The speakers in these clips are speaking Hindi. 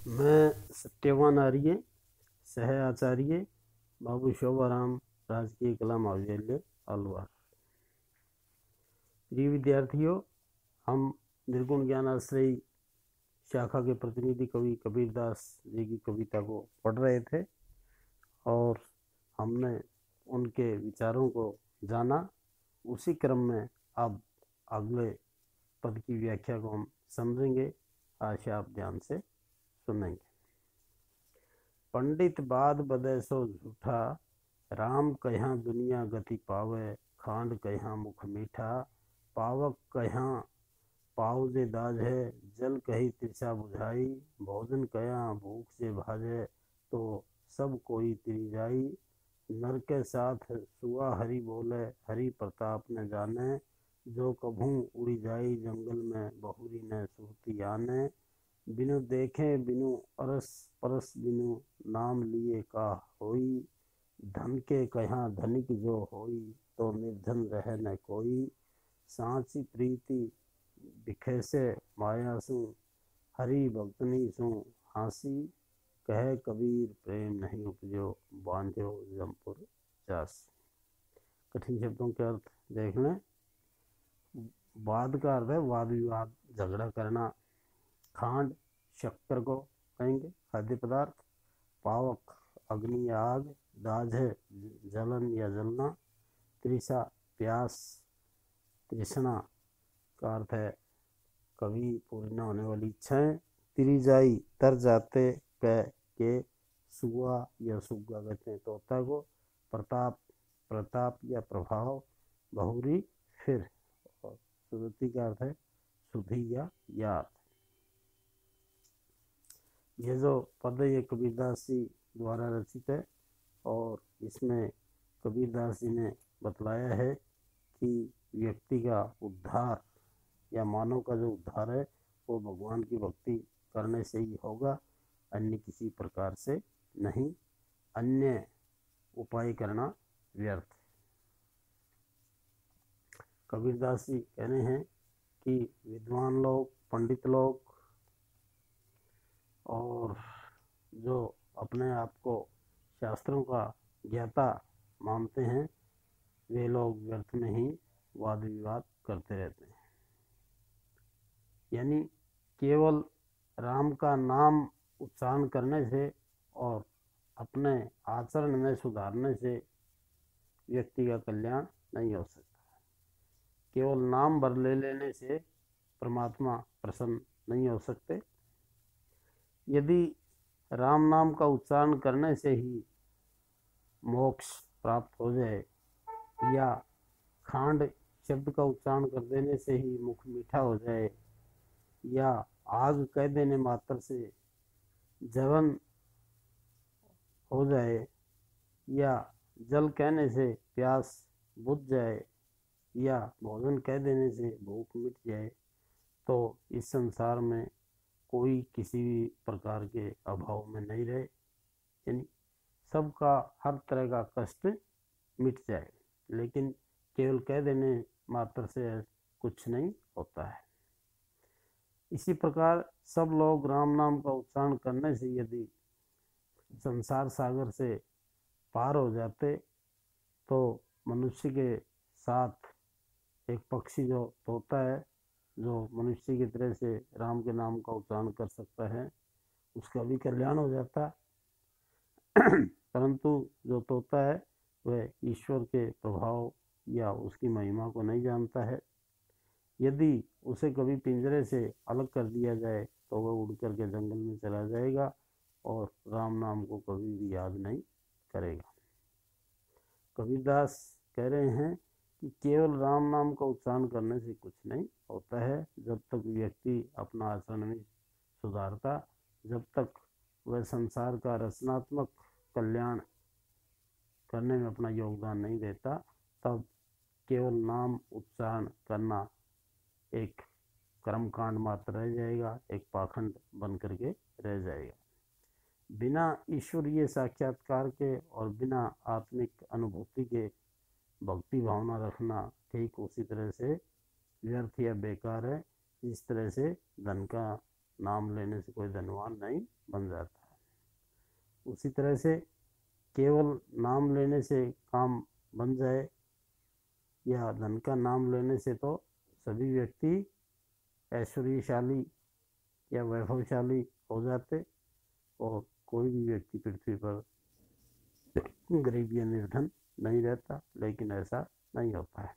मैं सत्यवान आर्य, सह आचार्य, बाबू शोभाराम राजकीय कला महाविद्यालय अलवर। प्रिय विद्यार्थियों, हम निर्गुण ज्ञान आश्रय शाखा के प्रतिनिधि कवि कबीरदास जी की कविता को पढ़ रहे थे और हमने उनके विचारों को जाना। उसी क्रम में अब अगले पद की व्याख्या को हम समझेंगे। आशा आप ध्यान से सुनेंगे। पंडित बाद बदे सो झूठा, राम कहाँ दुनिया गति पावे, खांड कहाँ मुख मीठा, पावक कहाँ पाव जे दाज है, जल कही तिरछा बुझाई, भोजन कहाँ भूख से भाजे, तो सब कोई तिरी जाई, नर के साथ सुआ हरि बोले, हरि प्रताप न जाने, जो कभू उड़ी जाई जंगल में बहुरी न सुरती आने, बिनु देखे बिनु अरस परस बिनु नाम लिए का होई, धन के कहाँ धनिक जो होई, तो निर्धन रह न कोई, सांची प्रीति बिखेसे माया सु, हरि भक्तनी सु हासी, कहे कबीर प्रेम नहीं उपजो, बांध्यो जमपुर जास। कठिन शब्दों के अर्थ देख लें। वाद का अर्थ है वाद विवाद, झगड़ा करना। खांड शक्कर को कहेंगे, खाद्य पदार्थ। पावक अग्नि या आग। दाज है जलन या जलना। तृषा प्यास। तृष्णा का अर्थ है कभी पूरी न होने वाली इच्छाएं। तिरिजाई तर जाते कह के सुआ या सुग्गा कहते हैं तोता को। प्रताप प्रताप या प्रभाव। बहुरी फिर। और सुरुति का अर्थ है सुधि या याद। यह जो पद है ये कबीरदास जी द्वारा रचित है और इसमें कबीरदास जी ने बतलाया है कि व्यक्ति का उद्धार या मानव का जो उद्धार है वो भगवान की भक्ति करने से ही होगा, अन्य किसी प्रकार से नहीं। अन्य उपाय करना व्यर्थ। कबीरदास जी कहने हैं कि विद्वान लोग, पंडित लोग और जो अपने आप को शास्त्रों का ज्ञाता मानते हैं वे लोग व्यर्थ में ही वाद विवाद करते रहते हैं। यानी केवल राम का नाम उच्चारण करने से और अपने आचरण में सुधारने से व्यक्ति का कल्याण नहीं हो सकता। केवल नाम भर ले लेने से परमात्मा प्रसन्न नहीं हो सकते। यदि राम नाम का उच्चारण करने से ही मोक्ष प्राप्त हो जाए या खांड शब्द का उच्चारण कर देने से ही मुख मीठा हो जाए या आग कह देने मात्र से जलन हो जाए या जल कहने से प्यास बुझ जाए या भोजन कह देने से भूख मिट जाए, तो इस संसार में कोई किसी भी प्रकार के अभाव में नहीं रहे। यानी सबका हर तरह का कष्ट मिट जाए, लेकिन केवल कह देने मात्र से कुछ नहीं होता है। इसी प्रकार सब लोग राम नाम का उच्चारण करने से यदि संसार सागर से पार हो जाते तो मनुष्य के साथ एक पक्षी जो तोता है, जो मनुष्य की तरह से राम के नाम का उच्चारण कर सकता है, उसका भी कल्याण हो जाता। परंतु जो तोता है वह ईश्वर के प्रभाव या उसकी महिमा को नहीं जानता है। यदि उसे कभी पिंजरे से अलग कर दिया जाए तो वह उड़ कर के जंगल में चला जाएगा और राम नाम को कभी भी याद नहीं करेगा। कबीरदास कह रहे हैं कि केवल राम नाम का उच्चारण करने से कुछ नहीं होता है। जब तक व्यक्ति अपना आचरण में सुधारता, जब तक वह संसार का रचनात्मक कल्याण करने में अपना योगदान नहीं देता, तब केवल नाम उच्चारण करना एक कर्मकांड मात्र रह जाएगा, एक पाखंड बन करके रह जाएगा। बिना ईश्वरीय साक्षात्कार के और बिना आत्मिक अनुभूति के भक्ति भावना रखना ठीक उसी तरह से व्यर्थ या बेकार है जिस तरह से धन का नाम लेने से कोई धनवान नहीं बन जाता। उसी तरह से केवल नाम लेने से काम बन जाए या धन का नाम लेने से तो सभी व्यक्ति ऐश्वर्यशाली या वैभवशाली हो जाते और कोई भी व्यक्ति पृथ्वी पर गरीब या निर्धन नहीं रहता, लेकिन ऐसा नहीं होता है।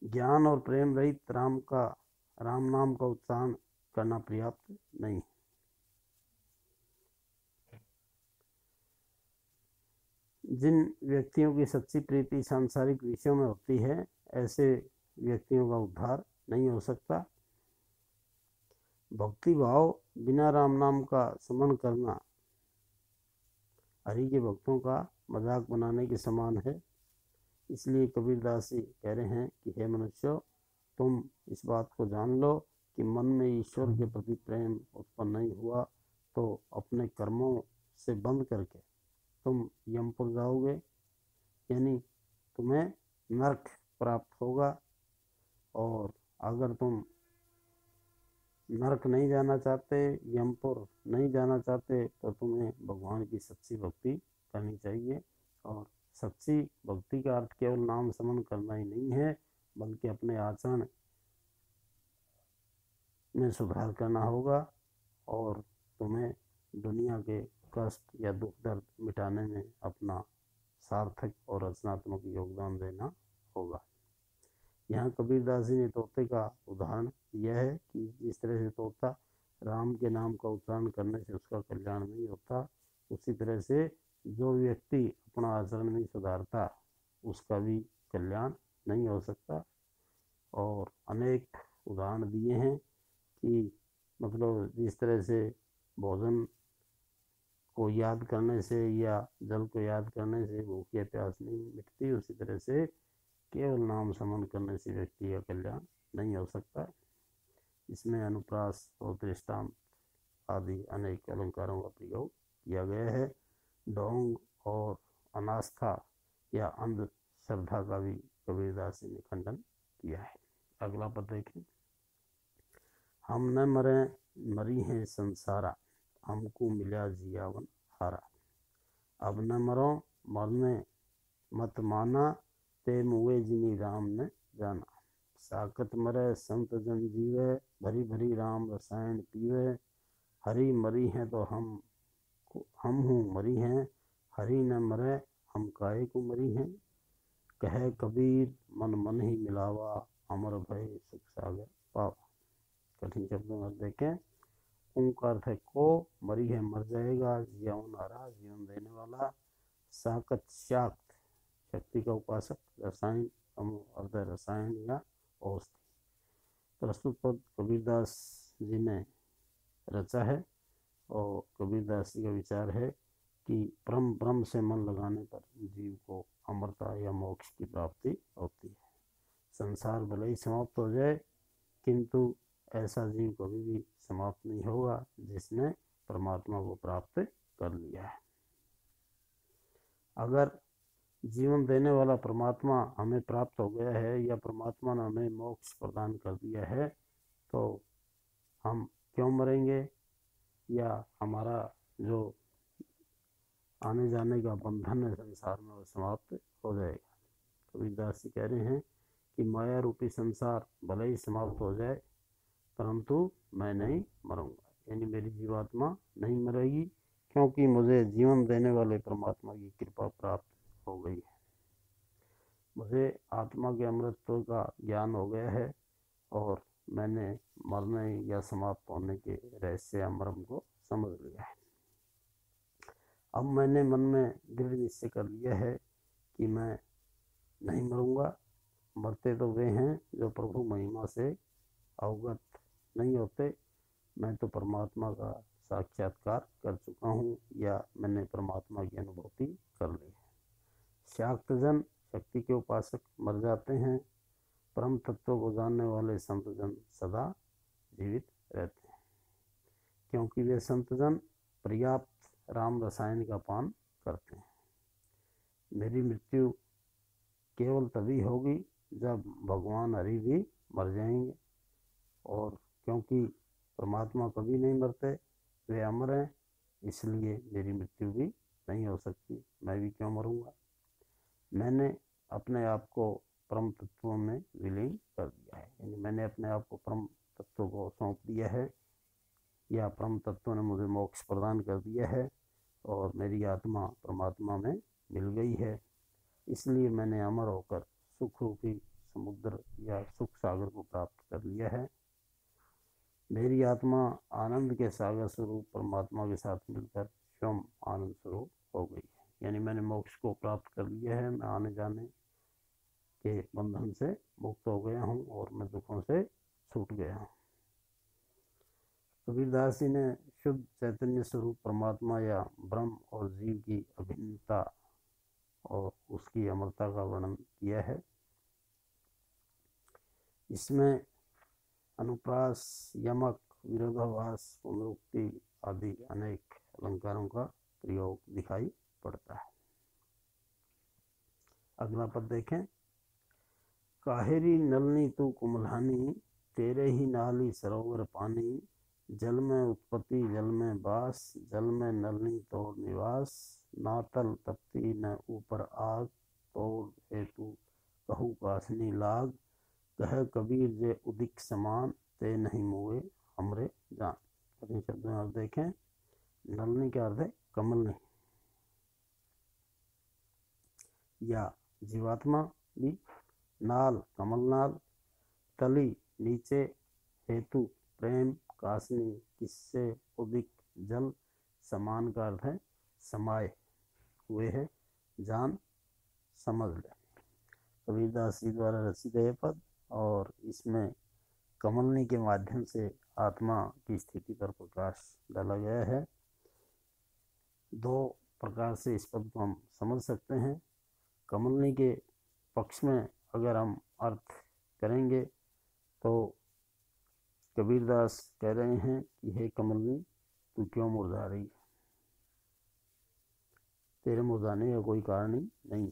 ज्ञान और प्रेम रहित राम नाम का उच्चारण करना पर्याप्त नहीं। जिन व्यक्तियों की सच्ची प्रीति सांसारिक विषयों में होती है, ऐसे व्यक्तियों का उद्धार नहीं हो सकता। भक्ति भाव बिना राम नाम का स्मरण करना हरि के भक्तों का मजाक बनाने के समान है। इसलिए कबीरदास जी कह रहे हैं कि हे मनुष्यों, तुम इस बात को जान लो कि मन में ईश्वर के प्रति प्रेम उत्पन्न नहीं हुआ तो अपने कर्मों से बंद करके तुम यमपुर जाओगे, यानी तुम्हें नरक प्राप्त होगा। और अगर तुम नरक नहीं जाना चाहते, यमपुर नहीं जाना चाहते, तो तुम्हें भगवान की सच्ची भक्ति करनी चाहिए। और सच्ची भक्ति का अर्थ केवल नाम स्मरण करना ही नहीं है, बल्कि अपने आचरण में सुधार करना होगा और तुम्हें दुनिया के कष्ट या दुख दर्द मिटाने में अपना सार्थक और रचनात्मक योगदान देना होगा। यहाँ कबीरदास जी ने तोते का उदाहरण दिया है कि जिस तरह से तोता राम के नाम का उच्चारण करने से उसका कल्याण नहीं होता, उसी तरह से जो व्यक्ति अपना आचरण नहीं सुधारता उसका भी कल्याण नहीं हो सकता। और अनेक उदाहरण दिए हैं कि मतलब जिस तरह से भोजन को याद करने से या जल को याद करने से भूख या प्यास नहीं मिटती, उसी तरह से केवल नाम स्मरण करने से व्यक्ति का कल्याण नहीं हो सकता। इसमें अनुप्रास और दृष्टांत आदि अनेक अलंकारों का प्रयोग किया गया है। ढोंग और अनास्था या अंधश्रद्धा का भी कबीरदास जी ने खंडन किया है। अगला पद देखें। हम न मरे मरी हैं संसारा, हमको मिला जियावन हारा। अब न मरो मरने मत माना, ते मुए जिनी राम ने जाना। साकत मरे संत जन जीवे, भरी भरी राम रसायन पीवे। हरि मरी हैं तो हम हूँ मरी हैं, हरि न मरे हम काहे को मरी हैं। कहे कबीर मन मन ही मिलावा, अमर भय सुख सागर पावा। कठिन शब्दों में देखें। ओम का अर्थ है को, मरी है मर जाएगा, जीवन हारा जीवन देने वाला, साकत शाक्त शक्ति का उपासक, रसायन अर्थ रसायन या औषधि। प्रस्तुत पद कबीरदास जी ने रचा है और कबीरदास जी का विचार है कि ब्रह्म से मन लगाने पर जीव को अमरता या मोक्ष की प्राप्ति होती है। संसार भले ही समाप्त हो जाए, किंतु ऐसा जीव कभी भी समाप्त नहीं होगा जिसने परमात्मा को प्राप्त कर लिया है। अगर जीवन देने वाला परमात्मा हमें प्राप्त हो गया है या परमात्मा ने हमें मोक्ष प्रदान कर दिया है, तो हम क्यों मरेंगे या हमारा जो आने जाने का बंधन है संसार में वो समाप्त हो जाएगा। कबीरदास जी कह रहे हैं कि माया रूपी संसार भले ही समाप्त हो जाए, परंतु मैं नहीं मरूंगा, यानी मेरी जीवात्मा नहीं मरेगी, क्योंकि मुझे जीवन देने वाले परमात्मा की कृपा प्राप्त हो गई है। मुझे आत्मा के अमृतत्व का ज्ञान हो गया है और मैंने मरने या समाप्त होने के रहस्य या मर्म को समझ लिया है। अब मैंने मन में दृढ़ निश्चय कर लिया है कि मैं नहीं मरूंगा। मरते तो वे हैं जो प्रभु महिमा से अवगत नहीं होते। मैं तो परमात्मा का साक्षात्कार कर चुका हूँ या मैंने परमात्मा की अनुभूति कर ली है। शाक्तजन शक्ति के उपासक मर जाते हैं, परम तत्व को जानने वाले संतजन सदा जीवित रहते हैं, क्योंकि वे संतजन पर्याप्त राम रसायन का पान करते हैं। मेरी मृत्यु केवल तभी होगी जब भगवान हरि भी मर जाएंगे, और क्योंकि परमात्मा कभी नहीं मरते, वे अमर हैं, इसलिए मेरी मृत्यु भी नहीं हो सकती, मैं भी क्यों मरूंगा। मैंने अपने आप को परम तत्वों में विलीन कर दिया है, यानी मैंने अपने आप को परम तत्वों को सौंप दिया है, या परम तत्वों ने मुझे मोक्ष प्रदान कर दिया है और मेरी आत्मा परमात्मा में मिल गई है। इसलिए मैंने अमर होकर सुख रूपी समुद्र या सुख सागर को प्राप्त कर लिया है। मेरी आत्मा आनंद के सागर स्वरूप परमात्मा के साथ मिलकर स्वयं आनंद स्वरूप हो गई है, यानी मैंने मोक्ष को प्राप्त कर लिया है। मैं आने जाने के बंधन से मुक्त हो गया हूँ और मैं दुखों से छूट गया हूँ। कबीरदास जी ने शुद्ध चैतन्य स्वरूप परमात्मा या ब्रह्म और जीव की अभिन्नता और उसकी अमरता का वर्णन किया है। इसमें अनुप्रास, यमक, विरोधाभास, पुनरुक्ति आदि अनेक अलंकारों का प्रयोग दिखाई पड़ता है। अगला पद देखें। काहेरी नलनी तू कुमलानी, तेरे ही नाली सरोवर पानी, जल में उत्पत्ति जल में वास, जल में नलनी तोड़ निवास, ना तल तपती न ऊपर आग, तोड़ हेतु कहू कासनी लाग, कह कबीर जे उदिक समान, ते नहीं मुए हमरे जान। अपने शब्दों में आप देखें, नलनी का अर्थ है कमलनी या जीवात्मा भी, नाल कमलनाल, तली नीचे, हेतु प्रेम, कासनी किससे, उदिक जल, समान का अर्थ है समाये हुए है, जान समझ ले। कबीरदास जी द्वारा रचित है पद, और इसमें कमलनी के माध्यम से आत्मा की स्थिति पर प्रकाश डाला गया है। दो प्रकार से इस पद को हम समझ सकते हैं। कमलनी के पक्ष में अगर हम अर्थ करेंगे तो कबीरदास कह रहे हैं कि हे कमलनी, तू क्यों मुरझा रही है, तेरे मुरझाने का कोई कारण ही नहीं।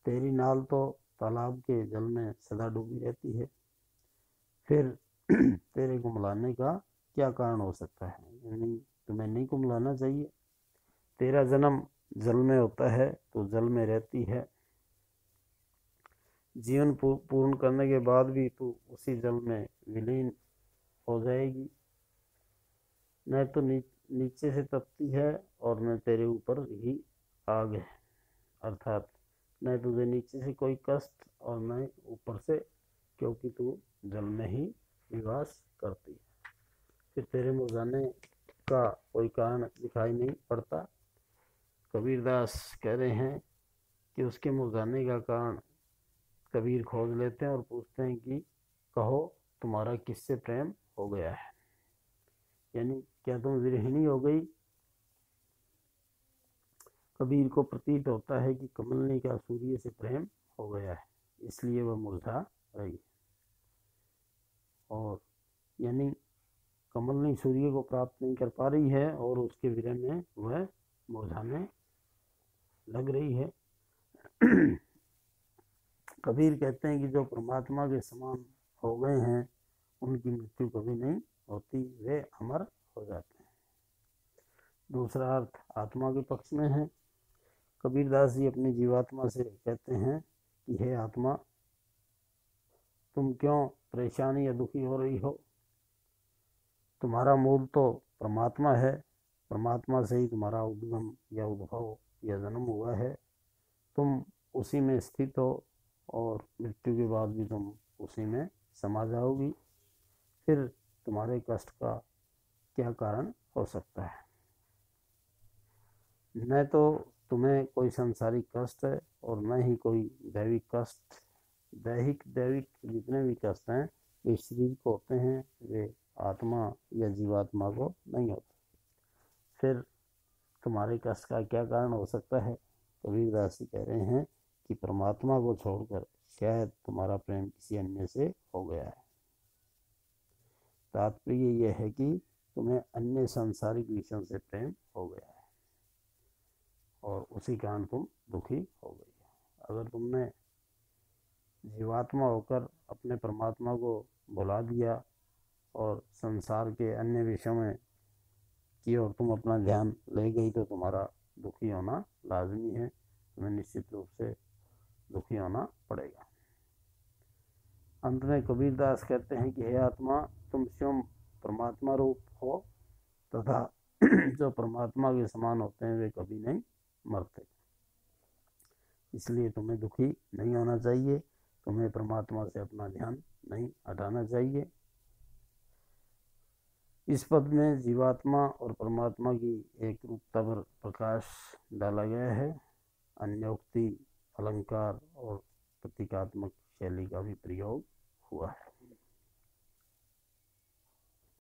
तेरी नाल तो तालाब के जल में सदा डूबी रहती है, फिर तेरे को मिलाने का क्या कारण हो सकता है, यानी तुम्हें नहीं को मिलाना चाहिए। तेरा जन्म जल में होता है तो जल में रहती है, जीवन पूर्ण करने के बाद भी तू उसी जल में विलीन हो जाएगी। न तो नीचे से तपती है और न तेरे ऊपर ही आग है, अर्थात न तुझे नीचे से कोई कष्ट और न ऊपर से, क्योंकि तू जल में ही निवास करती है। फिर तेरे मुरझाने का कोई कारण दिखाई नहीं पड़ता। कबीरदास कह रहे हैं कि उसके मुरझाने का कारण कबीर खोज लेते हैं और पूछते हैं कि कहो तुम्हारा किससे प्रेम हो गया है, यानी क्या तुम विरहिणी हो गई। कबीर को प्रतीत होता है कि कमलनी का सूर्य से प्रेम हो गया है, इसलिए वह मुरझा रही है, और यानी कमलनी सूर्य को प्राप्त नहीं कर पा रही है और उसके विरह में वह मुरझाने लग रही है। कबीर कहते हैं कि जो परमात्मा के समान हो गए हैं उनकी मृत्यु कभी नहीं होती, वे अमर हो जाते हैं। दूसरा अर्थ आत्मा के पक्ष में है। कबीरदास जी अपनी जीवात्मा से कहते हैं कि हे आत्मा, तुम क्यों परेशानी या दुखी हो रही हो, तुम्हारा मूल तो परमात्मा है, परमात्मा से ही तुम्हारा उद्गम या उद्भव या जन्म हुआ है, तुम उसी में स्थित हो और मृत्यु के बाद भी तुम उसी में समा जाओगी, फिर तुम्हारे कष्ट का क्या कारण हो सकता है। न तो तुम्हें कोई सांसारिक कष्ट है और न ही कोई दैविक कष्ट। दैहिक दैविक जितने भी कष्ट हैं वे शरीर को होते हैं, वे आत्मा या जीवात्मा को नहीं होते। फिर तुम्हारे कष्ट का क्या कारण हो सकता है। कबीरदास जी कह रहे हैं कि परमात्मा को छोड़कर शायद तुम्हारा प्रेम किसी अन्य से हो गया है। तात्पर्य यह है कि तुम्हें अन्य सांसारिक विषयों से प्रेम हो गया है और उसी कारण तुम दुखी हो गई हो। अगर तुमने जीवात्मा होकर अपने परमात्मा को भुला दिया और संसार के अन्य विषयों में की ओर तुम अपना ध्यान ले गई तो तुम्हारा दुखी होना लाजमी है, तुम्हें निश्चित रूप से दुखी होना पड़ेगा। अंत में कबीरदास कहते हैं कि हे आत्मा, तुम स्वयं परमात्मा रूप हो तथा जो परमात्मा के समान होते हैं वे कभी नहीं मरते, इसलिए तुम्हें दुखी नहीं होना चाहिए, तुम्हें परमात्मा से अपना ध्यान नहीं हटाना चाहिए। इस पद में जीवात्मा और परमात्मा की एक रूपता पर प्रकाश डाला गया